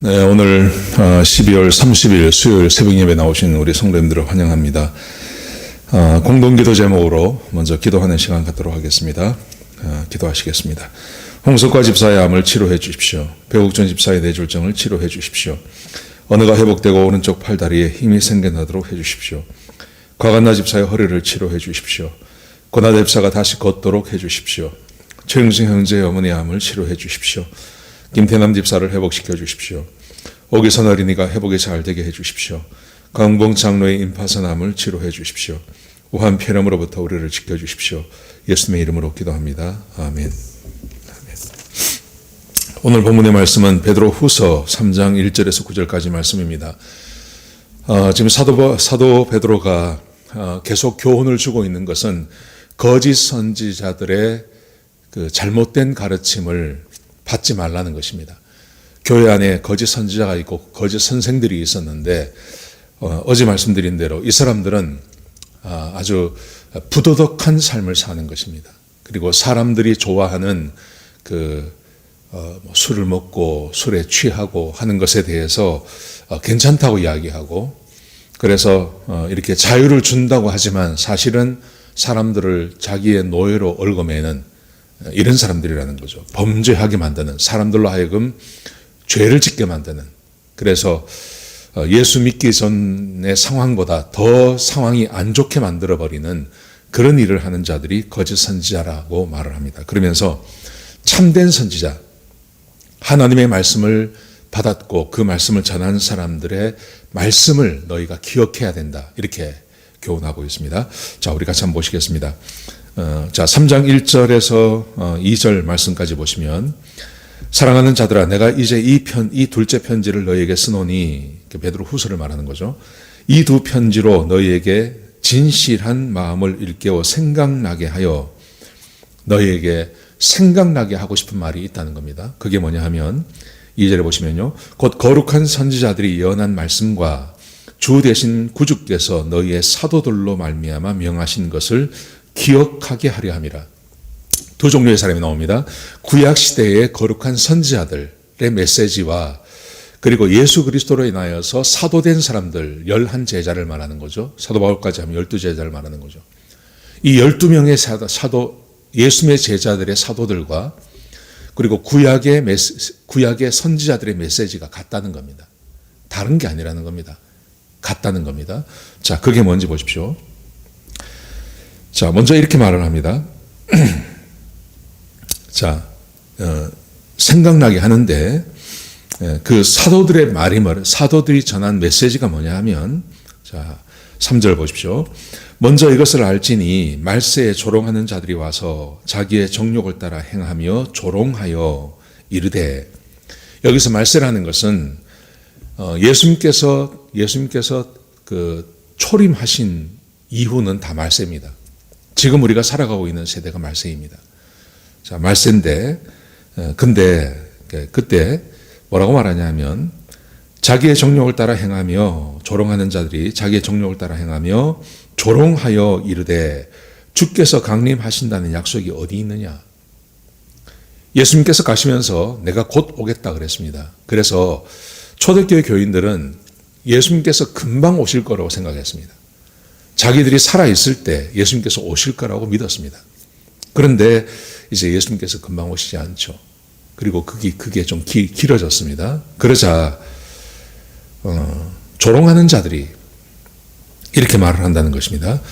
네, 오늘 12월 30일 수요일 새벽 예배 나오신 우리 성도님들을 환영합니다. 공동기도 제목으로 먼저 기도하는 시간 갖도록 하겠습니다. 기도하시겠습니다. 홍석과 집사의 암을 치료해 주십시오. 배국전 집사의 뇌졸중을 치료해 주십시오. 언어가 회복되고 오른쪽 팔다리에 힘이 생겨나도록 해 주십시오. 과간나 집사의 허리를 치료해 주십시오. 고나 집사가 다시 걷도록 해 주십시오. 최영승 형제의 어머니 암을 치료해 주십시오. 김태남 집사를 회복시켜 주십시오. 오기선 어린이가 회복이 잘 되게 해 주십시오. 강봉 장로의 임파선암을 치료해 주십시오. 우한 폐렴으로부터 우리를 지켜 주십시오. 예수님의 이름으로 기도합니다. 아멘. 오늘 본문의 말씀은 베드로 후서 3장 1절에서 9절까지 말씀입니다. 지금 사도 베드로가 계속 교훈을 주고 있는 것은 거짓 선지자들의 그 잘못된 가르침을 받지 말라는 것입니다. 교회 안에 거짓 선지자가 있고 거짓 선생들이 있었는데 어제 말씀드린 대로 이 사람들은 아주 부도덕한 삶을 사는 것입니다. 그리고 사람들이 좋아하는 술을 먹고 술에 취하고 하는 것에 대해서 괜찮다고 이야기하고, 그래서 이렇게 자유를 준다고 하지만 사실은 사람들을 자기의 노예로 얽어매는 이런 사람들이라는 거죠. 범죄하게 만드는, 사람들로 하여금 죄를 짓게 만드는. 그래서 예수 믿기 전의 상황보다 더 상황이 안 좋게 만들어버리는 그런 일을 하는 자들이 거짓 선지자라고 말을 합니다. 그러면서 참된 선지자, 하나님의 말씀을 받았고 그 말씀을 전하는 사람들의 말씀을 너희가 기억해야 된다, 이렇게 교훈하고 있습니다. 자, 우리 같이 한번 보시겠습니다. 3장 1절에서 2절 말씀까지 보시면, 사랑하는 자들아, 내가 이제 이 둘째 편지를 너희에게 쓰노니, 베드로 후서를 말하는 거죠. 이 두 편지로 너희에게 진실한 마음을 일깨워 생각나게 하여, 너희에게 생각나게 하고 싶은 말이 있다는 겁니다. 그게 뭐냐 하면 2절에 보시면요, 곧 거룩한 선지자들이 예언한 말씀과 주 대신 구주께서 너희의 사도들로 말미암아 명하신 것을 기억하게 하려 함이라. 두 종류의 사람이 나옵니다. 구약 시대의 거룩한 선지자들의 메시지와, 그리고 예수 그리스도로 인하여서 사도된 사람들 11제자를 말하는 거죠. 사도 바울까지 하면 12제자를 말하는 거죠. 이 12명의 사도, 예수님의 제자들의 사도들과 그리고 구약의 선지자들의 메시지가 같다는 겁니다. 다른 게 아니라는 겁니다. 같다는 겁니다. 자, 그게 뭔지 보십시오. 자, 먼저 이렇게 말을 합니다. 자, 생각나게 하는데, 그 사도들의 말이 사도들이 전한 메시지가 뭐냐 하면, 자, 3절 보십시오. 먼저 이것을 알지니 말세에 조롱하는 자들이 와서 자기의 정욕을 따라 행하며 조롱하여 이르되, 여기서 말세라는 것은 예수님께서 그 초림하신 이후는 다 말세입니다. 지금 우리가 살아가고 있는 세대가 말세입니다. 자, 말세인데, 근데 그때 뭐라고 말하냐면, 자기의 정욕을 따라 행하며 조롱하는 자들이 자기의 정욕을 따라 행하며 조롱하여 이르되 주께서 강림하신다는 약속이 어디 있느냐? 예수님께서 가시면서 내가 곧 오겠다 그랬습니다. 그래서 초대교회 교인들은 예수님께서 금방 오실 거라고 생각했습니다. 자기들이 살아있을 때 예수님께서 오실 거라고 믿었습니다. 그런데 이제 예수님께서 금방 오시지 않죠. 그리고 그게 좀 길어졌습니다. 그러자 조롱하는 자들이 이렇게 말을 한다는 것입니다.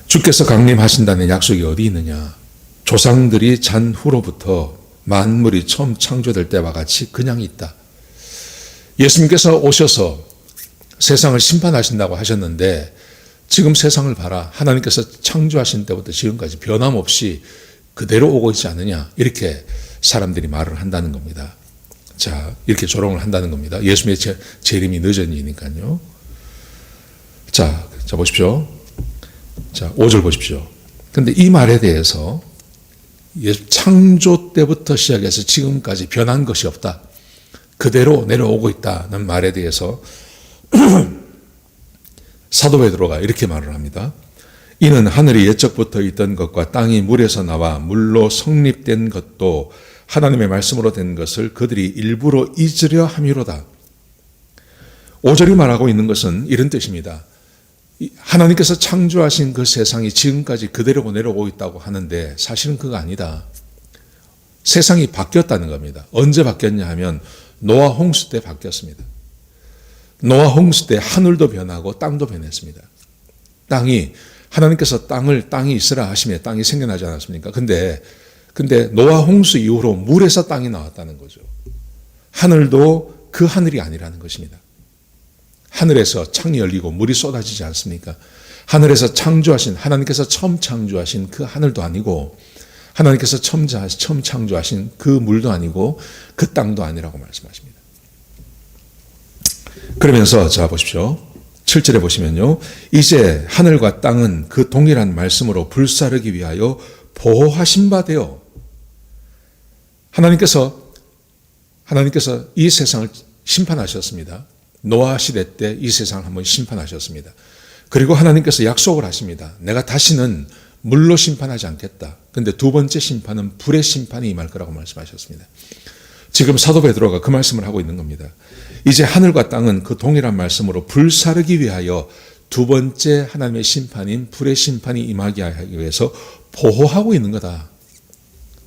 주께서 강림하신다는 약속이 어디 있느냐? 조상들이 잔 후로부터 만물이 처음 창조될 때와 같이 그냥 있다. 예수님께서 오셔서 세상을 심판하신다고 하셨는데, 지금 세상을 봐라. 하나님께서 창조하신 때부터 지금까지 변함없이 그대로 오고 있지 않느냐. 이렇게 사람들이 말을 한다는 겁니다. 자, 이렇게 조롱을 한다는 겁니다. 예수님의 재림이 늦으니까요. 자, 보십시오. 자, 5절 보십시오. 근데 이 말에 대해서 창조 때부터 시작해서 지금까지 변한 것이 없다, 그대로 내려오고 있다는 말에 대해서 사도 베드로가 이렇게 말을 합니다. 이는 하늘이 옛적부터 있던 것과 땅이 물에서 나와 물로 성립된 것도 하나님의 말씀으로 된 것을 그들이 일부러 잊으려 함이로다. 5절이 말하고 있는 것은 이런 뜻입니다. 하나님께서 창조하신 그 세상이 지금까지 그대로 내려오고 있다고 하는데 사실은 그거 아니다. 세상이 바뀌었다는 겁니다. 언제 바뀌었냐 하면 노아 홍수 때 바뀌었습니다. 노아 홍수 때 하늘도 변하고 땅도 변했습니다. 땅이 하나님께서 땅이 있으라 하시며 땅이 생겨나지 않았습니까? 근데 노아 홍수 이후로 물에서 땅이 나왔다는 거죠. 하늘도 그 하늘이 아니라는 것입니다. 하늘에서 창이 열리고 물이 쏟아지지 않습니까? 하늘에서 창조하신, 하나님께서 처음 창조하신 그 하늘도 아니고, 하나님께서 처음 창조하신 그 물도 아니고, 그 땅도 아니라고 말씀하십니다. 그러면서, 자, 보십시오. 7절에 보시면요. 이제 하늘과 땅은 그 동일한 말씀으로 불사르기 위하여 보호하신 바 되어, 하나님께서 이 세상을 심판하셨습니다. 노아 시대 때 이 세상을 한번 심판하셨습니다. 그리고 하나님께서 약속을 하십니다. 내가 다시는 물로 심판하지 않겠다. 근데 두 번째 심판은 불의 심판이 임할 거라고 말씀하셨습니다. 지금 사도 베드로가 그 말씀을 하고 있는 겁니다. 이제 하늘과 땅은 그 동일한 말씀으로 불사르기 위하여 두 번째 하나님의 심판인 불의 심판이 임하게 하기 위해서 보호하고 있는 거다.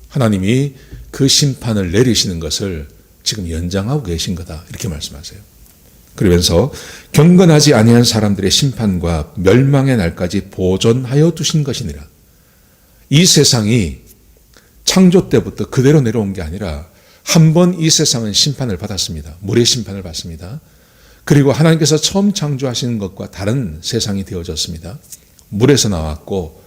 하나님이 그 심판을 내리시는 것을 지금 연장하고 계신 거다. 이렇게 말씀하세요. 그러면서 경건하지 아니한 사람들의 심판과 멸망의 날까지 보존하여 두신 것이니라. 이 세상이 창조 때부터 그대로 내려온 게 아니라 한 번 이 세상은 심판을 받았습니다. 물의 심판을 받습니다. 그리고 하나님께서 처음 창조하시는 것과 다른 세상이 되어졌습니다. 물에서 나왔고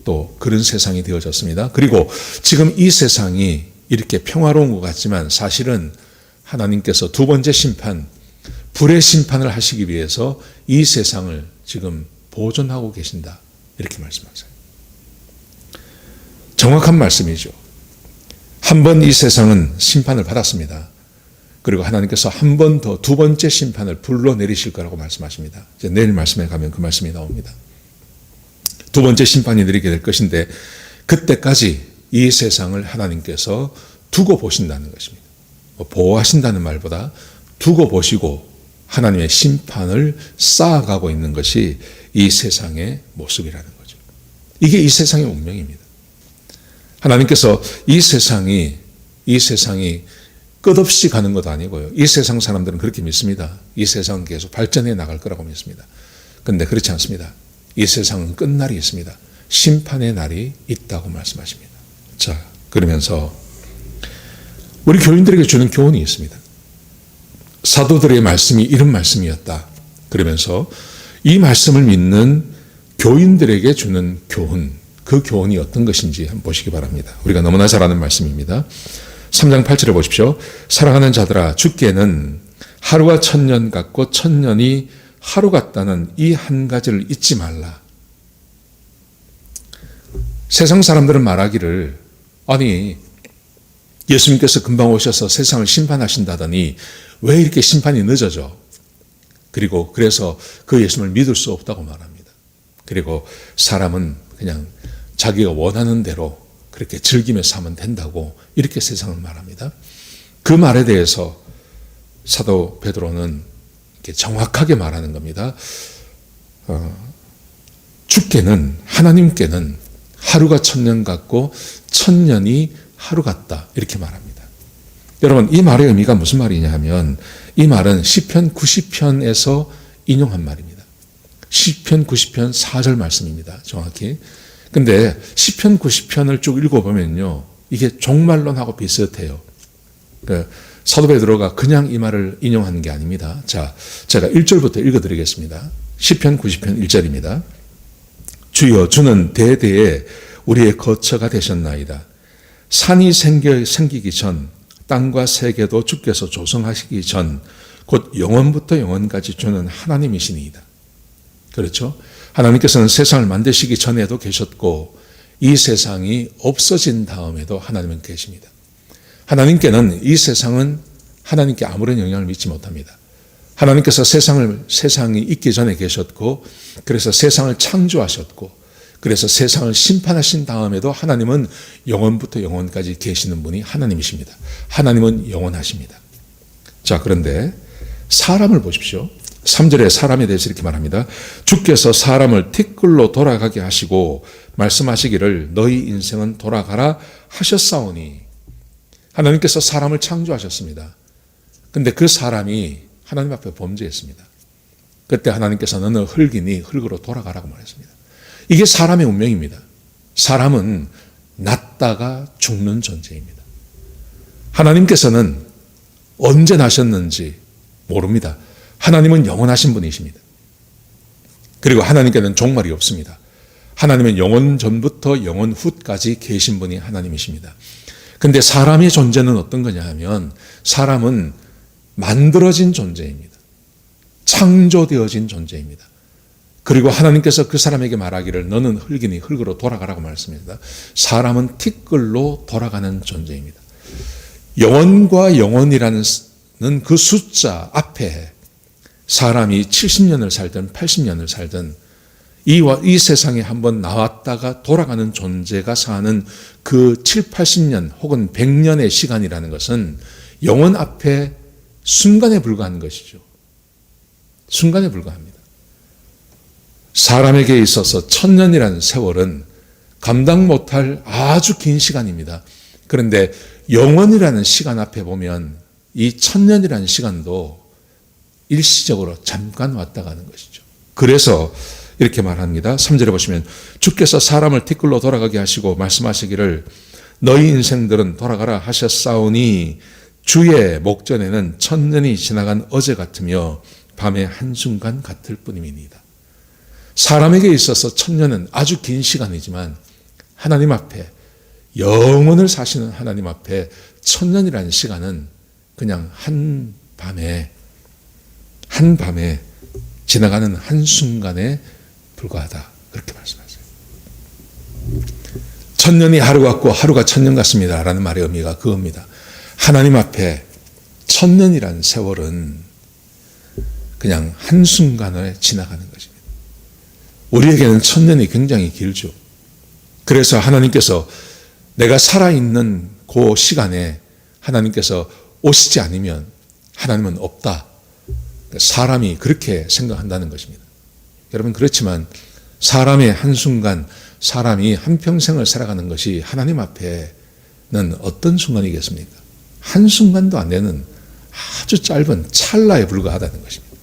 또 그런 세상이 되어졌습니다. 그리고 지금 이 세상이 이렇게 평화로운 것 같지만 사실은 하나님께서 두 번째 심판, 불의 심판을 하시기 위해서 이 세상을 지금 보존하고 계신다. 이렇게 말씀하세요. 정확한 말씀이죠. 한 번 이 세상은 심판을 받았습니다. 그리고 하나님께서 한 번 더 두 번째 심판을 불로 내리실 거라고 말씀하십니다. 이제 내일 말씀에 가면 그 말씀이 나옵니다. 두 번째 심판이 내리게 될 것인데 그때까지 이 세상을 하나님께서 두고 보신다는 것입니다. 보호하신다는 말보다 두고 보시고 하나님의 심판을 쌓아가고 있는 것이 이 세상의 모습이라는 거죠. 이게 이 세상의 운명입니다. 하나님께서 이 세상이 끝없이 가는 것도 아니고요. 이 세상 사람들은 그렇게 믿습니다. 이 세상은 계속 발전해 나갈 거라고 믿습니다. 그런데 그렇지 않습니다. 이 세상은 끝날이 있습니다. 심판의 날이 있다고 말씀하십니다. 자, 그러면서 우리 교인들에게 주는 교훈이 있습니다. 사도들의 말씀이 이런 말씀이었다. 그러면서 이 말씀을 믿는 교인들에게 주는 교훈, 그 교훈이 어떤 것인지 한번 보시기 바랍니다. 우리가 너무나 잘 아는 말씀입니다. 3장 8절에 보십시오. 사랑하는 자들아, 주께는 하루가 천년 같고 천년이 하루 같다는 이 한 가지를 잊지 말라. 세상 사람들은 말하기를, 아니 예수님께서 금방 오셔서 세상을 심판하신다더니 왜 이렇게 심판이 늦어져? 그래서 그 예수님을 믿을 수 없다고 말합니다. 그리고 사람은 그냥 자기가 원하는 대로 그렇게 즐기며 살면 된다고 이렇게 세상을 말합니다. 그 말에 대해서 사도 베드로는 이렇게 정확하게 말하는 겁니다. 주께는, 하나님께는 하루가 천년 같고 천년이 하루 같다. 이렇게 말합니다. 여러분, 이 말의 의미가 무슨 말이냐 하면 이 말은 시편 90편에서 인용한 말입니다. 시편 90편 4절 말씀입니다. 정확히. 근데 시편 90편을 쭉 읽어보면요. 이게 종말론하고 비슷해요. 사도 베드로가 그냥 이 말을 인용하는 게 아닙니다. 자, 제가 1절부터 읽어드리겠습니다. 시편 90편 1절입니다. 주여, 주는 대대에 우리의 거처가 되셨나이다. 산이 생기기 전, 땅과 세계도 주께서 조성하시기 전, 곧 영원부터 영원까지 주는 하나님이시니이다. 그렇죠? 하나님께서는 세상을 만드시기 전에도 계셨고 이 세상이 없어진 다음에도 하나님은 계십니다. 하나님께는 이 세상은 하나님께 아무런 영향을 미치지 못합니다. 하나님께서 세상이 있기 전에 계셨고 그래서 세상을 창조하셨고 그래서 세상을 심판하신 다음에도 하나님은 영원부터 영원까지 계시는 분이 하나님이십니다. 하나님은 영원하십니다. 자, 그런데 사람을 보십시오. 3절에 사람에 대해서 이렇게 말합니다. 주께서 사람을 티끌로 돌아가게 하시고 말씀하시기를 너희 인생은 돌아가라 하셨사오니. 하나님께서 사람을 창조하셨습니다. 근데 그 사람이 하나님 앞에 범죄했습니다. 그때 하나님께서 너는 흙이니 흙으로 돌아가라고 말했습니다. 이게 사람의 운명입니다. 사람은 났다가 죽는 존재입니다. 하나님께서는 언제 나셨는지 모릅니다. 하나님은 영원하신 분이십니다. 그리고 하나님께는 종말이 없습니다. 하나님은 영원 전부터 영원 후까지 계신 분이 하나님이십니다. 근데 사람의 존재는 어떤 거냐 하면 사람은 만들어진 존재입니다. 창조되어진 존재입니다. 그리고 하나님께서 그 사람에게 말하기를 너는 흙이니 흙으로 돌아가라고 말씀합니다. 사람은 티끌로 돌아가는 존재입니다. 영원과 영원이라는 그 숫자 앞에 사람이 70년을 살든 80년을 살든 이 세상에 한번 나왔다가 돌아가는 존재가 사는 그 7, 80년 혹은 100년의 시간이라는 것은 영원 앞에 순간에 불과한 것이죠. 순간에 불과합니다. 사람에게 있어서 1000년이라는 세월은 감당 못할 아주 긴 시간입니다. 그런데 영원이라는 시간 앞에 보면 이 1000년이라는 시간도 일시적으로 잠깐 왔다 가는 것이죠. 그래서 이렇게 말합니다. 3절에 보시면 주께서 사람을 티끌로 돌아가게 하시고 말씀하시기를 너희 인생들은 돌아가라 하셨사오니 주의 목전에는 1000년이 지나간 어제 같으며 밤의 한순간 같을 뿐임이니이다. 사람에게 있어서 1000년은 아주 긴 시간이지만 하나님 앞에 영원을 사시는 하나님 앞에 1000년이라는 시간은 그냥 한 밤에 지나가는 한순간에 불과하다. 그렇게 말씀하세요. 1000년이 하루 같고 하루가 1000년 같습니다. 라는 말의 의미가 그겁니다. 하나님 앞에 1000년이라는 세월은 그냥 한순간에 지나가는 것입니다. 우리에게는 1000년이 굉장히 길죠. 그래서 하나님께서 내가 살아있는 그 시간에 하나님께서 오시지 않으면 하나님은 없다. 사람이 그렇게 생각한다는 것입니다. 여러분 그렇지만 사람의 한순간, 사람이 한평생을 살아가는 것이 하나님 앞에는 어떤 순간이겠습니까? 한순간도 안 되는 아주 짧은 찰나에 불과하다는 것입니다.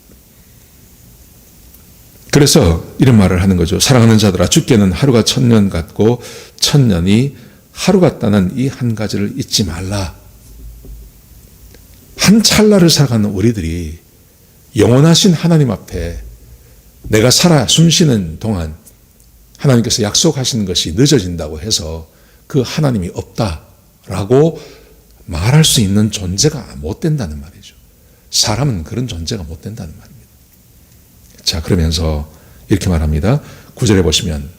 그래서 이런 말을 하는 거죠. 사랑하는 자들아 주께는 하루가 1000년 같고 1000년이 하루 같다는 이 한 가지를 잊지 말라. 한 찰나를 살아가는 우리들이 영원하신 하나님 앞에 내가 살아 숨쉬는 동안 하나님께서 약속하시는 것이 늦어진다고 해서 그 하나님이 없다라고 말할 수 있는 존재가 못 된다는 말이죠. 사람은 그런 존재가 못 된다는 말입니다. 자, 그러면서 이렇게 말합니다. 9절에 보시면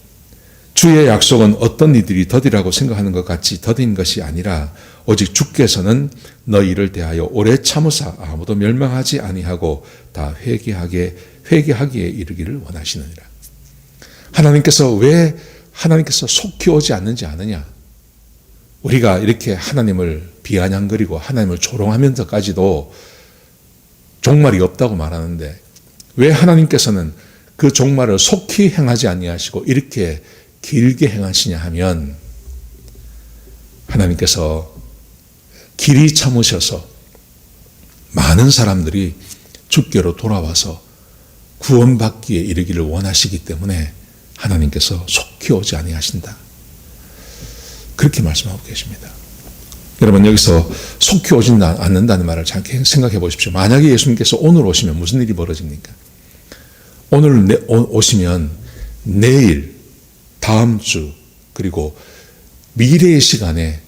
주의 약속은 어떤 이들이 더디라고 생각하는 것 같이 더딘 것이 아니라 오직 주께서는 너희를 대하여 오래 참으사 아무도 멸망하지 아니하고 다 회개하기에 이르기를 원하시느니라. 하나님께서 왜 하나님께서 속히 오지 않는지 아느냐? 우리가 이렇게 하나님을 비아냥거리고 하나님을 조롱하면서까지도 종말이 없다고 말하는데 왜 하나님께서는 그 종말을 속히 행하지 아니하시고 이렇게 길게 행하시냐 하면 하나님께서 길이 참으셔서 많은 사람들이 주께로 돌아와서 구원받기에 이르기를 원하시기 때문에 하나님께서 속히 오지 아니하신다. 그렇게 말씀하고 계십니다. 여러분 여기서 속히 오지 않는다는 말을 잘 생각해 보십시오. 만약에 예수님께서 오늘 오시면 무슨 일이 벌어집니까? 오늘 오시면 내일, 다음 주, 그리고 미래의 시간에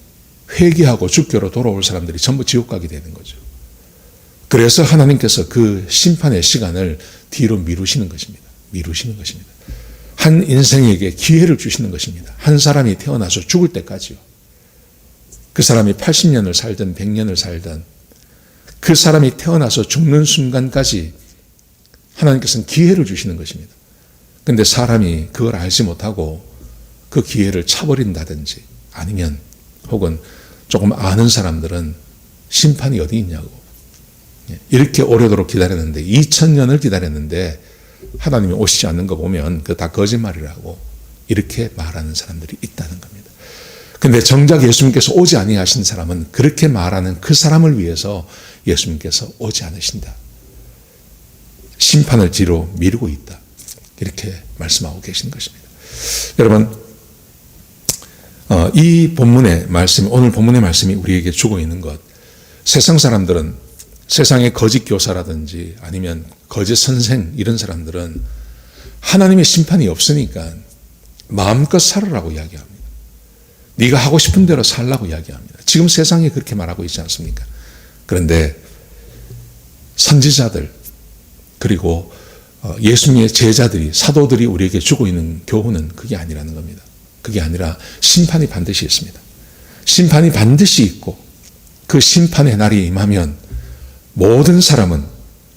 회개하고 주께로 돌아올 사람들이 전부 지옥 가게 되는 거죠. 그래서 하나님께서 그 심판의 시간을 뒤로 미루시는 것입니다. 미루시는 것입니다. 한 인생에게 기회를 주시는 것입니다. 한 사람이 태어나서 죽을 때까지요. 그 사람이 80년을 살든 100년을 살든 그 사람이 태어나서 죽는 순간까지 하나님께서는 기회를 주시는 것입니다. 그런데 사람이 그걸 알지 못하고 그 기회를 차버린다든지 아니면 혹은 조금 아는 사람들은 심판이 어디 있냐고 이렇게 오래도록 기다렸는데 2000년을 기다렸는데 하나님이 오시지 않는 거 보면 그 다 거짓말이라고 이렇게 말하는 사람들이 있다는 겁니다. 근데 정작 예수님께서 오지 아니하신 사람은 그렇게 말하는 그 사람을 위해서 예수님께서 오지 않으신다. 심판을 뒤로 미루고 있다. 이렇게 말씀하고 계신 것입니다. 여러분, 이 본문의 말씀, 오늘 본문의 말씀이 우리에게 주고 있는 것, 세상 사람들은 세상의 거짓 교사라든지 아니면 거짓 선생 이런 사람들은 하나님의 심판이 없으니까 마음껏 살으라고 이야기합니다. 네가 하고 싶은 대로 살라고 이야기합니다. 지금 세상이 그렇게 말하고 있지 않습니까? 그런데 선지자들 그리고 예수님의 제자들이 사도들이 우리에게 주고 있는 교훈은 그게 아니라는 겁니다. 그게 아니라 심판이 반드시 있습니다. 심판이 반드시 있고 그 심판의 날이 임하면 모든 사람은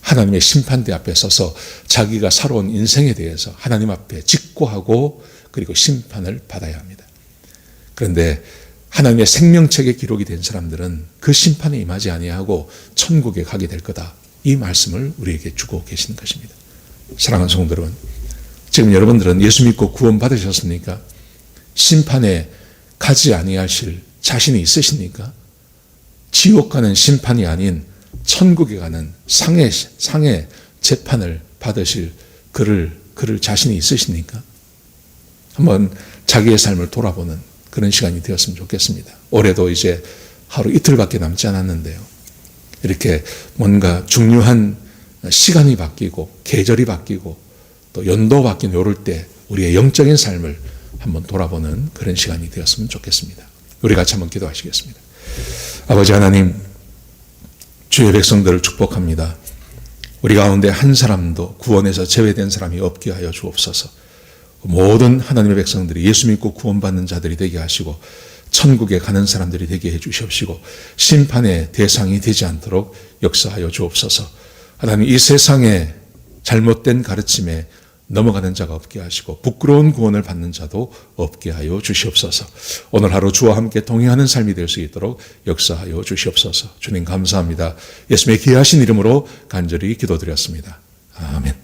하나님의 심판대 앞에 서서 자기가 살아온 인생에 대해서 하나님 앞에 직고하고 그리고 심판을 받아야 합니다. 그런데 하나님의 생명책에 기록이 된 사람들은 그 심판에 임하지 아니하고 천국에 가게 될 거다. 이 말씀을 우리에게 주고 계신 것입니다. 사랑하는 성도 여러분, 지금 여러분들은 예수 믿고 구원 받으셨습니까? 심판에 가지 아니하실 자신이 있으십니까? 지옥 가는 심판이 아닌 천국에 가는 상의 재판을 받으실 그를 자신이 있으십니까? 한번 자기의 삶을 돌아보는 그런 시간이 되었으면 좋겠습니다. 올해도 이제 하루 이틀밖에 남지 않았는데요. 이렇게 뭔가 중요한 시간이 바뀌고 계절이 바뀌고 또 연도 바뀐 요럴 때 우리의 영적인 삶을 한번 돌아보는 그런 시간이 되었으면 좋겠습니다. 우리 같이 한번 기도하시겠습니다. 아버지 하나님, 주의 백성들을 축복합니다. 우리 가운데 한 사람도 구원에서 제외된 사람이 없게 하여 주옵소서. 모든 하나님의 백성들이 예수 믿고 구원받는 자들이 되게 하시고 천국에 가는 사람들이 되게 해 주시옵시고 심판의 대상이 되지 않도록 역사하여 주옵소서. 하나님, 이 세상에 잘못된 가르침에 넘어가는 자가 없게 하시고 부끄러운 구원을 받는 자도 없게 하여 주시옵소서. 오늘 하루 주와 함께 동행하는 삶이 될 수 있도록 역사하여 주시옵소서. 주님 감사합니다. 예수님의 귀하신 이름으로 간절히 기도드렸습니다. 아멘.